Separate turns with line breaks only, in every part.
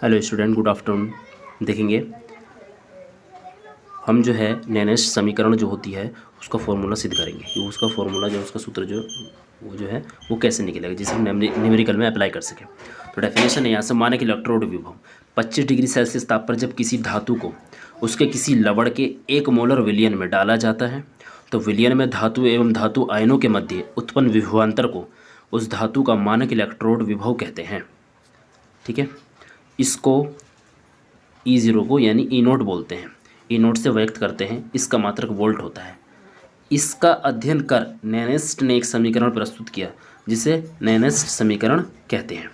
Hello student, good afternoon. देखेंगे हम जो है नैनेस्ट समीकरण जो होती है उसका फॉर्मूला सिद्ध करेंगे कि उसका फॉर्मूला जो उसका सूत्र जो वो जो है वो कैसे निकलेगा जिसे हम न्यूमेरिकल में अप्लाई कर सकें। तो डेफिनेशन है यहाँ से, माने कि इलेक्ट्रोड विभव 25 डिग्री सेल्सियस ताप पर जब किसी धातु को उसके किसी लवण के 1 मोलर विलयन में डाला जाता है तो विलयन में धातु एवं धातु आयनों के मध्य उत्पन्न विभवांतर को उस धातु का मानक इलेक्ट्रोड विभव कहते हैं। ठीक है, इसको E0 को यानी ई नोट बोलते हैं, ई नोट से व्यक्त करते हैं। इसका मात्रक वोल्ट होता है। इसका अध्ययन कर नैनेस्ट ने एक समीकरण प्रस्तुत किया जिसे नैनेस्ट समीकरण कहते हैं।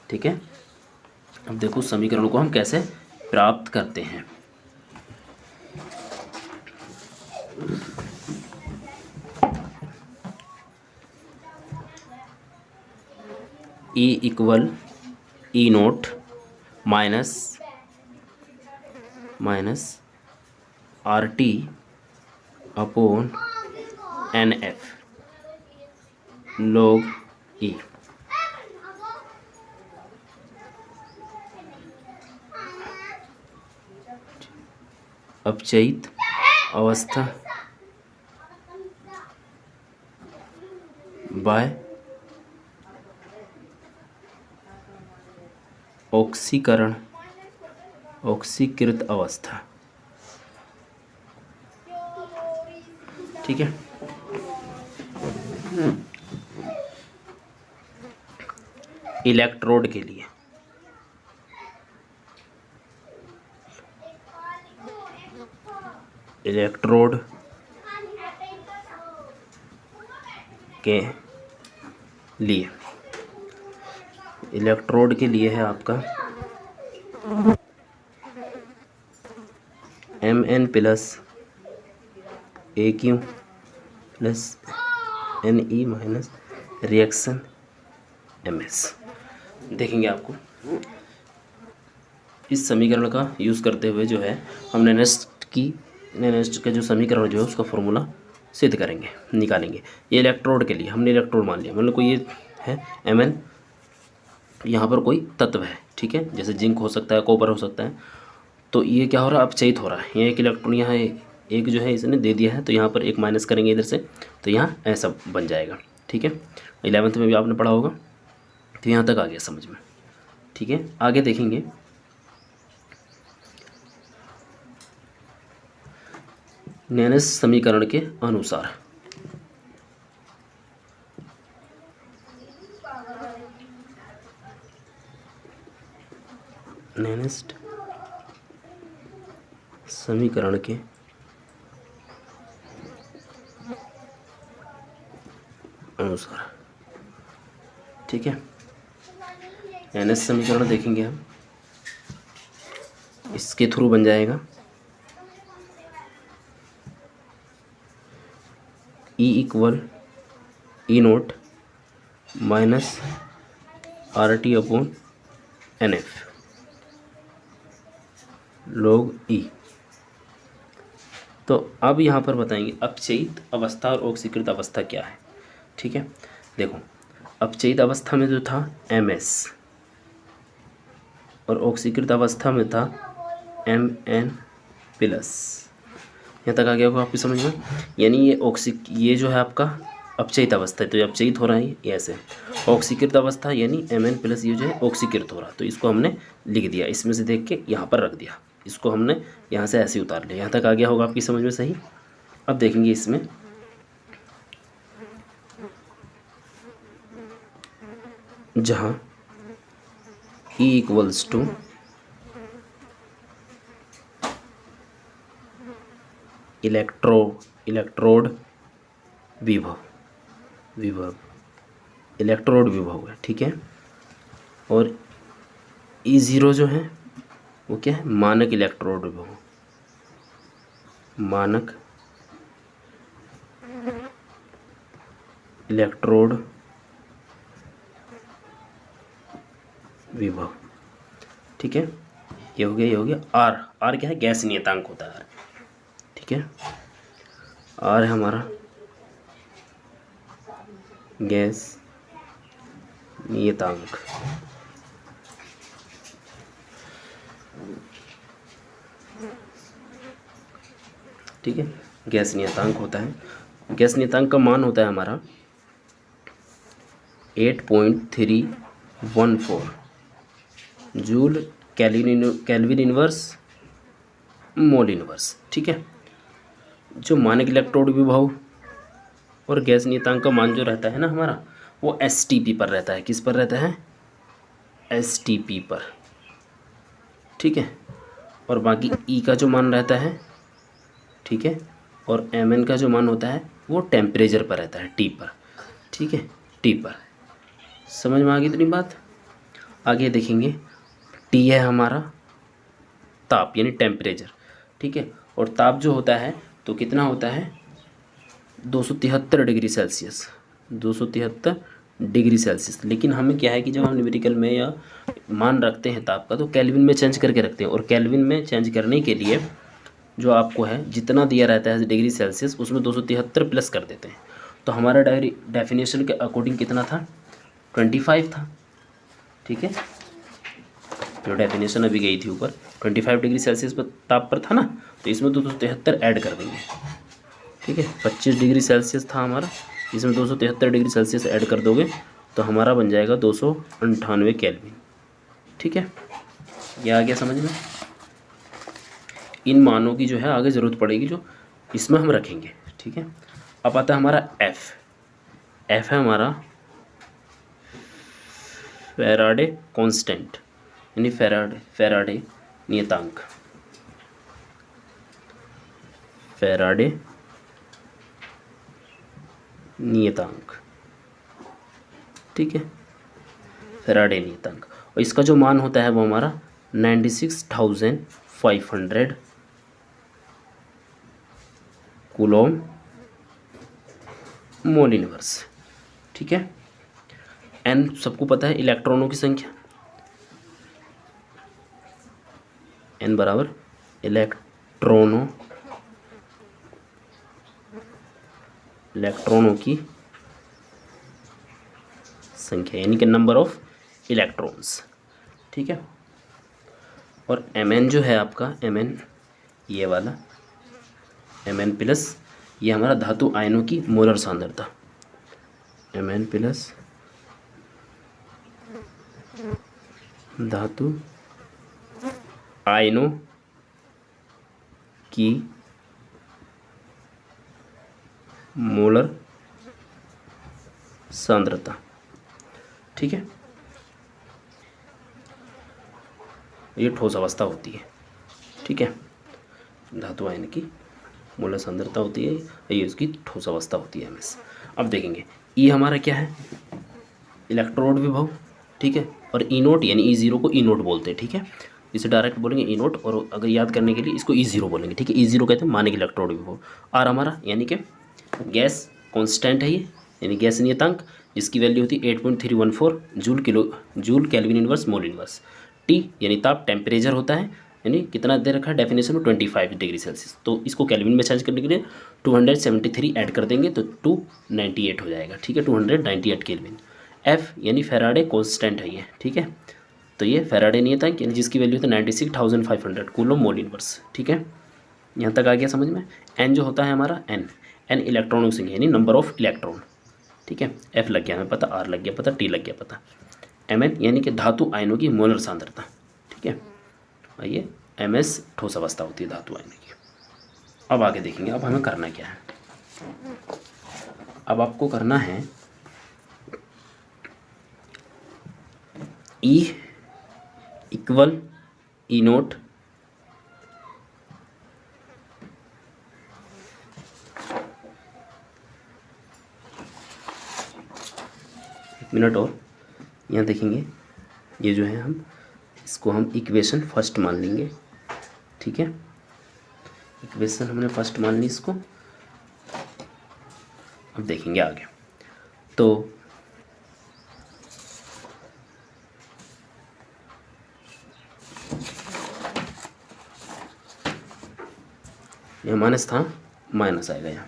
ठीक है, अब देखो समीकरण को हम कैसे प्राप्त करते हैं। E equal E naught minus R T upon N F log E। अपचयित अवस्था बाय ऑक्सीकृत अवस्था। ठीक है, इलेक्ट्रोड के लिए इलेक्ट्रोड के लिए है आपका Mn plus AQ plus Ne minus reaction Ms। देखेंगे आपको इस समीकरण का यूज़ करते हुए जो है हम नैनेस्ट का जो समीकरण जो है उसका फॉर्मूला सिद्ध करेंगे, निकालेंगे। ये इलेक्ट्रोड के लिए हमने इलेक्ट्रोड मान लिया, मतलब कोई ये है Mn, यहाँ पर कोई तत्व है। ठीक है, जैसे जिंक हो सकता है, कॉपर हो सकता है। तो ये क्या हो रहा है, अपचयित हो रहा है। यहाँ एक इलेक्ट्रॉन यहाँ एक जो है इसने दे दिया है, तो यहाँ पर एक माइनस करेंगे इधर से, तो यहाँ ऐसा बन जाएगा। ठीक है, 11th में भी आपने पढ़ा होगा। तो यहाँ तक आ गया समझ में। ठीक है, आगे देखेंगे नैनेस्ट समीकरण के अनुसार नैनेस्ट समीकरण के अनुसार। ठीक है, नैनेस्ट समीकरण देखेंगे हम, इसके थ्रू बन जाएगा E equal E naught minus R T upon N F log E। तो अब यहाँ पर बताएंगे अपचयित अवस्था और ऑक्सीकृत अवस्था क्या है। ठीक है, देखो अपचयित अवस्था में जो था Ms और ऑक्सीकृत अवस्था में था Mn प्लस। यहाँ तक आ गया होगा आपकी समझ में। यानी ये जो है आपका अपचयित अवस्था है, तो ये अपचयित हो रहा है ये ऐसे। ऑक्सीकृत अवस्था यानी Mn प्लस ये जो है ऑक्सीकृत हो रहा, तो इसको हमने लिख दिया, इसमें से देख के यहाँ पर रख दिया, इसको हमने यहाँ से ऐसे उतार लिया। यहाँ तक आ गया होगा आपकी समझ में सही। अब देखेंगे इसमें जहाँ E इक्वल्स टू इलेक्ट्रोड विभव इलेक्ट्रोड विभव है। ठीक है, और E0 जो है वो क्या है, मानक इलेक्ट्रोड विभव, मानक इलेक्ट्रोड विभव। ठीक है, ये हो गया आर क्या है, गैस नियतांक होता है आर। ठीक है, आर है हमारा गैस नियतांक। ठीक है, गैस नियतांक होता है, गैस नियतांक का मान होता है हमारा 8.314 joule kelvin inverse mole inverse. ठीक है, जो मानक इलेक्ट्रोड विभव और गैस नियतांक का मान जो रहता है ना हमारा, वो एसटीपी पर रहता है। किस पर रहता है? एसटीपी पर। ठीक है, और बाकी ई का जो मान रहता है, ठीक है, और एम का जो मान होता है वो टेम्परेचर पर रहता है, टी पर। ठीक है, टी पर। समझ में आ गई इतनी बात? आगे देखेंगे, टी है हमारा ताप यानी टेम्परेचर। ठीक है, और ताप जो होता है तो कितना होता है? 273 डिग्री सेल्सियस, 273 डिग्री सेल्सियस। लेकिन हमें क्या है कि जब हम न्यूमेरिकल में या मान रखते हैं ताप का, तो केल्विन में चेंज करके रखते हैं, और केल्विन में चेंज करने के लिए जो आपको है जितना दिया रहता है डिग्री सेल्सियस, उसमें 273 प्लस कर देते हैं। तो हमारा डेफिनेशन के अकॉर्डिंग कितना था? 25 था। ठीक है, जो डेफिनेशन अभी गई थी ऊपर 25 डिग्री सेल्सियस पर ताप पर था ना, तो इसमें 273 ऐड कर देंगे। ठीक है, 25 डिग्री सेल्सियस था हमारा, इसमें 273 डिग्री सेल्सियस ऐड कर दोगे तो हमारा बन जाएगा 298 केल्विन। ठीक है, यह आ गया समझ में? इन मानों की जो है आगे ज़रूरत पड़ेगी, जो इसमें हम रखेंगे। ठीक है, अब आता है हमारा एफ। एफ है हमारा फैराडे कांस्टेंट यानी फैराडे नियतांक। फैराडे नियतांक। ठीक है, फैराडे नियतांक, और इसका जो मान होता है वो हमारा 96,500 कूलॉम मोल इनवर्स। ठीक है, एन सबको पता है इलेक्ट्रॉनों की संख्या, एन बराबर इलेक्ट्रॉनों की संख्या यानी कि नंबर ऑफ इलेक्ट्रॉन्स। ठीक है, और एम जो है आपका, एम ये वाला एम प्लस, ये हमारा धातु आयनों की मोलर सांद्रता, एम प्लस धातु आयनों की मोलर सांद्रता। ठीक है, ये ठोस अवस्था होती है। ठीक है, धातु आयन की मोलर सांद्रता होती है, ये उसकी ठोस अवस्था होती है एमएस। अब देखेंगे ई हमारा क्या है? इलेक्ट्रोड विभव। ठीक है, और ई नोट यानी ई जीरो को ई नोट बोलते हैं। ठीक है, इसे डायरेक्ट बोलेंगे ई नोट, और अगर याद करने के लिए इसको ई जीरो बोलेंगे। ठीक है, ई जीरो कहते हैं मानक इलेक्ट्रोड विभव। आर हमारा यानी कि गैस कांस्टेंट है ये, यानी गैस नियतांक, जिसकी वैल्यू होती है 8.314 joule kelvin inverse mole inverse. T यानी ताप, टेम्परेचर होता है, यानी कितना दे रखा है डेफिनेशन में 25 डिग्री सेल्सियस, तो इसको केल्विन में चेंज करने के लिए 273 ऐड कर देंगे तो 298 हो जाएगा। ठीक है, 298 केल्विन। एफ यानी फैराडे कांस्टेंट है ये। ठीक है, तो ये फैराडे नियतांक यानी जिसकी वैल्यू होती है 96,500 कूलम मोल इनवर्स। ठीक है, यहाँ तक आ गया समझ में? एन जो होता है हमारा, एन इलेक्ट्रॉनों की संख्या यानी नंबर ऑफ इलेक्ट्रॉन। ठीक है, एफ लग गया हमें पता, आर लग गया पता, टी लग गया पता। एम एन यानी कि धातु आयनों की मोलर सांद्रता। ठीक है, आइए एम एस ठोस अवस्था होती है धातु आयनों की। अब आगे देखेंगे, अब हमें करना क्या है। अब आपको करना है E equal E note minute, और यहाँ देखेंगे ये जो है हम इसको हम इक्वेशन फर्स्ट मान लेंगे। ठीक है, इक्वेशन हमने फर्स्ट मान ली इसको। अब देखेंगे आगे, तो यह माइनस था, माइनस आएगा यहाँ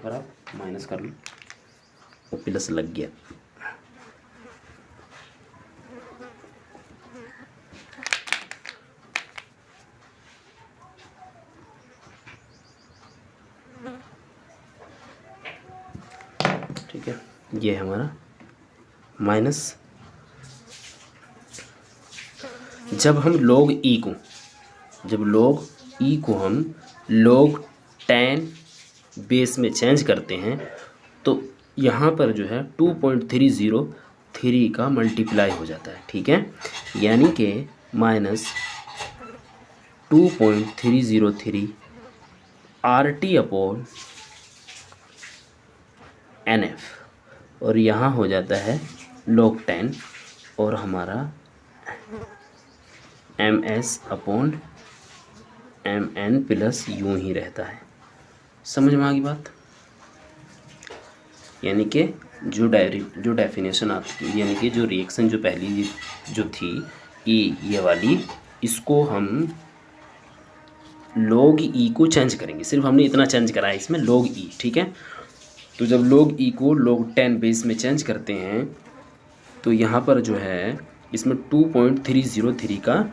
पर आप माइनस कर लो, वो प्लस लग गया। ये है हमारा माइनस, जब हम log e को हम log 10 बेस में चेंज करते हैं तो यहाँ पर जो है 2.303 का मल्टीप्लाई हो जाता है, ठीक है। यानी कि माइनस 2.303 RT अपॉन NF, और यहाँ हो जाता है log 10 और हमारा MS अपॉन MN प्लस यूँ ही रहता है। समझ में आ गई बात? यानी कि जो डेफिनेशन आती, यानी कि जो रिएक्शन जो पहली जो थी ये वाली, इसको हम log e को चेंज करेंगे। सिर्फ हमने इतना चेंज करा है इसमें log e, ठीक है। तो जब log e को log 10 बेस में चेंज करते हैं तो यहाँ पर जो है इसमें 2.303 का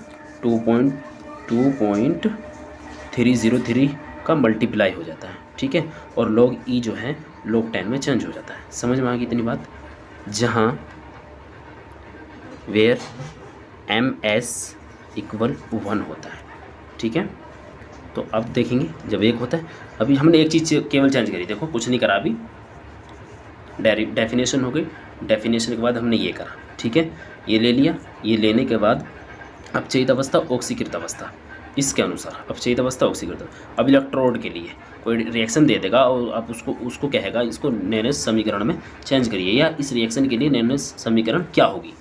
2.303 का मल्टीप्लाई हो जाता है, ठीक है। और log e जो है log 10 में चेंज हो जाता है। समझ में आ गई इतनी बात? जहाँ वेयर MS इक्वल 1 होता है, ठीक है। तो अब देखेंगे जब 1 होता है, अभी हमने एक चीज़ केवल चेंज करी, देखो कुछ नहीं करा अभी, डेफिनेशन हो गई। डेफिनेशन के बाद हमने ये करा, ठीक है। ये ले लिया, ये लेने के बाद अपचयित अवस्था ऑक्सीकृत अवस्था, इसके अनुसार अपचयित अवस्था ऑक्सीकृत। अब इलेक्ट्रोड के लिए कोई रिएक्शन दे देगा और आप उसको कहेगा इसको नैनोस समीकरण में चेंज करिए, या इस रिएक्शन के लिए नैनोस समीकरण क्या होगी।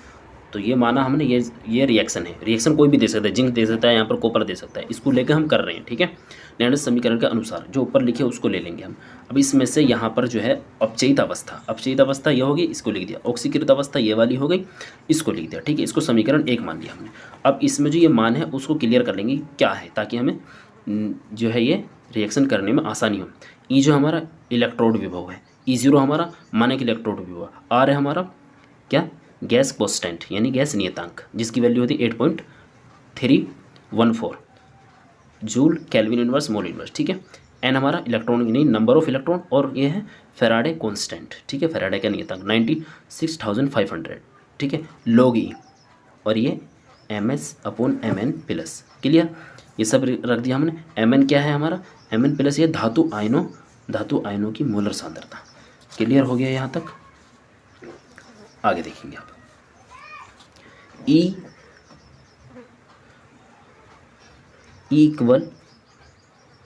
तो ये माना हमने ये रिएक्शन है, रिएक्शन कोई भी दे सकता है, जिंक दे सकता है, यहाँ पर कॉपर दे सकता है, इसको लेकर हम कर रहे हैं, ठीक है। नैनोस समीकरण के अनुसार जो ऊपर लिखे उसको ले लेंगे हम। अब इसमें से यहाँ पर जो है अपचयित अवस्था ये होगी, इसको लिख दिया। ऑक्सीकृत अवस्था ये वाली हो गई, इसको लिख दिया, ठीक है। इसको समीकरण 1 मान लिया हमने। अब इसमें जो ये मान है उसको क्लियर कर लेंगे क्या है, ताकि हमें जो है ये रिएक्शन करने में आसानी हो। ई जो हमारा इलेक्ट्रोड विभव है, E0 हमारा मानक इलेक्ट्रोड विभव, R है हमारा क्या, गैस कांस्टेंट यानी गैस नियतांक, जिसकी वैल्यू होती है 8.314 joule kelvin inverse mole inverse, ठीक है। एन हमारा इलेक्ट्रॉन नहीं नंबर ऑफ इलेक्ट्रॉन, और ये है फैराडे कांस्टेंट, ठीक है। फैराडे का नियतांक 96,500, ठीक है। log e, और ये MS upon MN plus, clear. ये सब रख दिया हमने। MN क्या है हमारा, MN प्लस ये धातु आयनों की मोलर सांद्रता। क्लियर हो गया यहाँ तक? आगे देखेंगे आप। E equal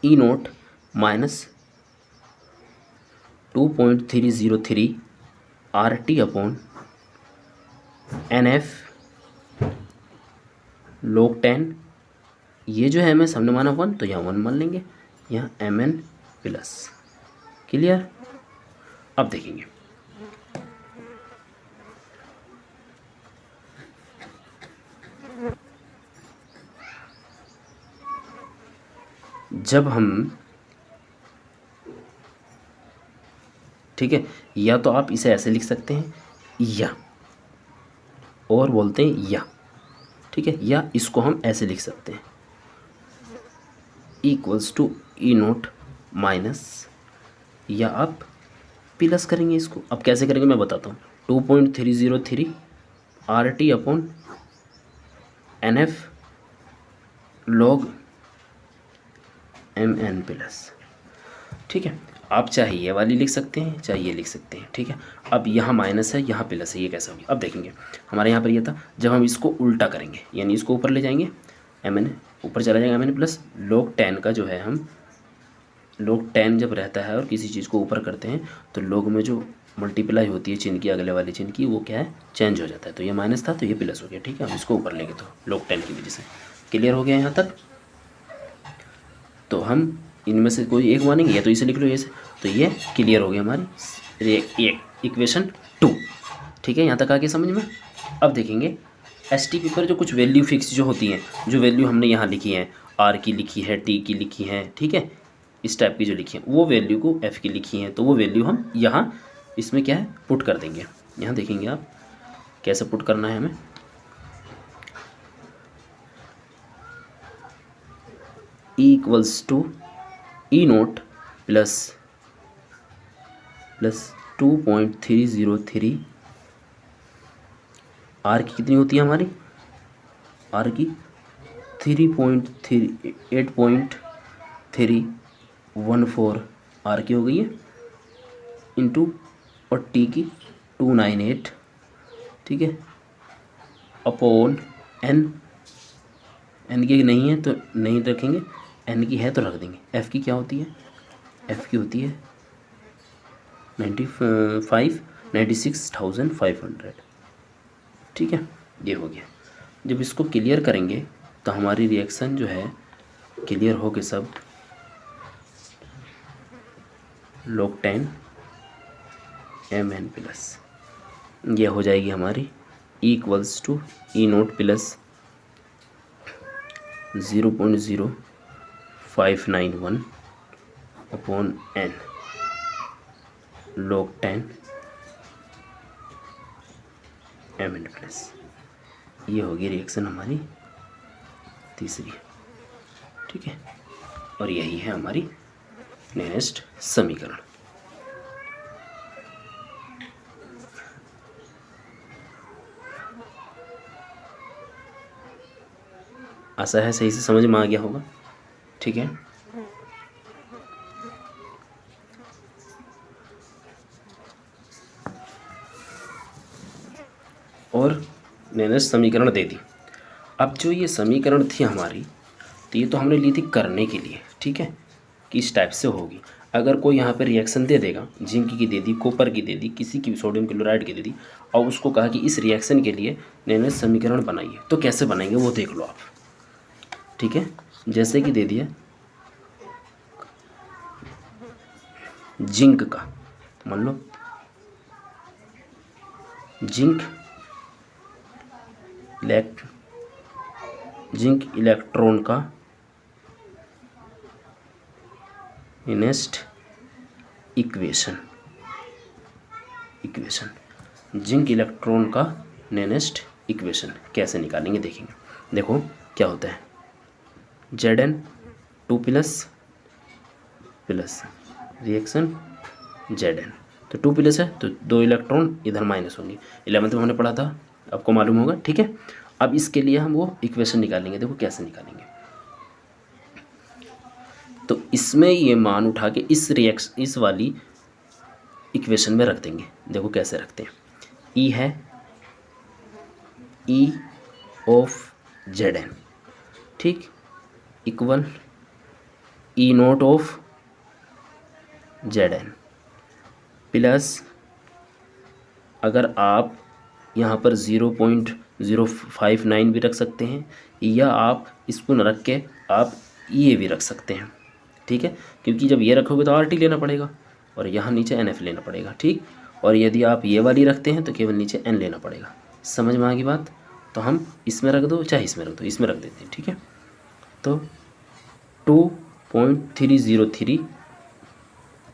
E0 minus 2.303 RT upon NF log 10। ये जो है MS हमने माना 1, तो यहाँ 1 मान लेंगे, यहाँ MN प्लस। क्लियर? अब देखेंगे जब हम, ठीक है, या तो आप इसे ऐसे लिख सकते हैं या, और बोलते हैं या, ठीक है, या इसको हम ऐसे लिख सकते हैं इक्वल्स टू E0 माइनस, या आप प्लस करेंगे इसको। अब कैसे करेंगे मैं बताता हूँ। 2.303 RT upon NF log MN plus, ठीक है। आप चाहे ये वाली लिख सकते हैं, चाहे ये लिख सकते हैं, ठीक है। अब यहाँ माइनस है, यहाँ प्लस है, ये कैसा होगा अब देखेंगे। हमारे यहाँ पर ये था, जब हम इसको उल्टा करेंगे यानी इसको ऊपर ले जाएंगे, MN ऊपर चला जाएगा, MN प्लस log 10 का जो है, हम log 10 जब रहता है और किसी चीज़ को ऊपर करते हैं तो log में जो मल्टीप्लाई होती है चिन्ह की, अगले वाले चिन्ह की, वो क्या है, चेंज हो जाता है। तो ये माइनस था तो ये प्लस हो गया, ठीक है। अब इसको ऊपर ले गए तो log 10 की वजह से। क्लियर हो गया यहाँ तक? तो हम इनमें से कोई एक मानेंगे, या तो इसे लिख लो, ये से, तो ये क्लियर हो गया हमारी इक्वेशन 2, ठीक है। यहाँ तक आके समझ में? अब देखेंगे STP पर जो कुछ वैल्यू फिक्स जो होती हैं, जो वैल्यू हमने यहाँ लिखी है, R की लिखी है, T की लिखी है, ठीक है, इस टाइप की जो लिखी है, वो वैल्यू को F की लिखी है, तो वो वैल्यू हम यहाँ इसमें क्या है, पुट कर देंगे। यहाँ देखेंगे आप कैसे पुट करना है हमें। Equals to E0 plus 2.303 are की कितनी होती है हमारी, आर की 8.314 आर की हो गई है, इंटू और टी की 298, ठीक है, अपॉन एन, एन की नहीं है तो नहीं रखेंगे, एन की है तो रख देंगे। एफ़ की क्या होती है, एफ़ की होती है 96,500, ठीक है, ये हो गया। जब इसको क्लियर करेंगे तो हमारी रिएक्शन जो है क्लियर हो के सब log 10 Mn प्लस ये हो जाएगी हमारी equals to E naught plus 0.0591 upon n log 10 Mn plus. ये होगी रिएक्शन हमारी तीसरी, ठीक है, और यही है हमारी नेक्स्ट समीकरण। आशा है सही से समझ में आ गया होगा, ठीक है। और मैंने समीकरण दे दी। अब जो ये समीकरण थी हमारी, तो ये तो हमने ली थी करने के लिए, ठीक है, कि इस टाइप से होगी। अगर कोई यहाँ पे रिएक्शन दे देगा, जिंक की दे दी, कॉपर की दे दी, किसी की सोडियम क्लोराइड की दे दी, और उसको कहा कि इस रिएक्शन के लिए मैंने समीकरण बनाइए, तो कैसे बनाएंगे वो देख लो आप, ठीक है। जैसे कि दे दिया जिंक का, मान लो जिंक इलेक्ट्रॉन का नेक्स्ट इक्वेशन, जिंक इलेक्ट्रॉन का नेक्स्ट इक्वेशन कैसे निकालेंगे देखेंगे। देखो क्या होता है, Zn 2 प्लस रिएक्शन Zn, तो 2 प्लस है तो 2 इलेक्ट्रॉन इधर माइनस होंगे, 11th में हमने पढ़ा था, आपको मालूम होगा, ठीक है। अब इसके लिए हम वो इक्वेशन निकालेंगे, देखो कैसे निकालेंगे। तो इसमें ये मान उठा के इस वाली इक्वेशन में रख देंगे। देखो कैसे रखते हैं, ई है ई ऑफ Zn, ठीक, equal E note of Zn plus, अगर आप यहाँ पर 0.059 भी रख सकते हैं, या आप इसको न रख के आप ये भी रख सकते हैं, ठीक है, क्योंकि जब ये रखोगे तो RT लेना पड़ेगा और यहाँ नीचे NF लेना पड़ेगा, ठीक। और यदि आप ये वाली रखते हैं तो केवल नीचे N लेना पड़ेगा। समझ में आ गई बात? तो हम इसमें रख दो चाहे इसमें रख दो, इसमें रख देते हैं, ठीक है। तो 2.303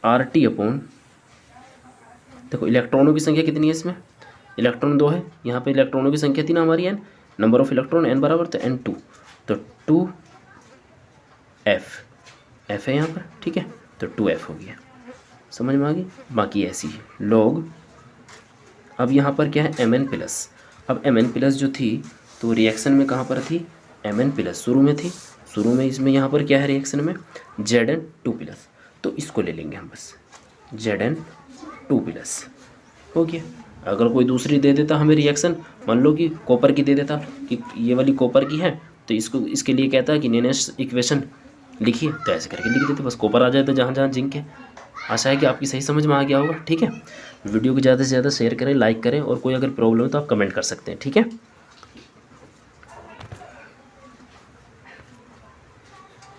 RT अपॉन, देखो इलेक्ट्रॉनों की संख्या कितनी है इसमें, इलेक्ट्रॉन 2 है, यहाँ पे इलेक्ट्रॉनों की संख्या थी ना हमारी n, number of electron n बराबर तो N2, तो 2F है यहाँ पर, ठीक है, तो 2F हो गया। समझ में आ गई? बाकी ऐसी है लॉग, अब यहाँ पर क्या है Mn प्लस, अब Mn प्लस जो थी तो रिएक्शन में कहाँ पर थी, Mn प्लस शुरू में थी, शुरू में इसमें यहाँ पर क्या है रिएक्शन में Zn2 प्लस, तो इसको ले लेंगे हम बस, Zn2 प्लस हो गया। अगर कोई दूसरी दे देता हमें रिएक्शन, मान लो कि कॉपर की दे देता कि ये वाली कॉपर की है, तो इसको इसके लिए कहता है कि नेक्स्ट इक्वेशन लिखिए, तो ऐसे करके लिख देते, बस कॉपर आ जाए तो जहाँ जहाँ जिंक है। आशा है कि आपकी सही समझ में आ गया होगा, ठीक है। वीडियो को ज़्यादा से ज़्यादा शेयर करें, लाइक करें, और कोई अगर प्रॉब्लम हो तो आप कमेंट कर सकते हैं, ठीक है।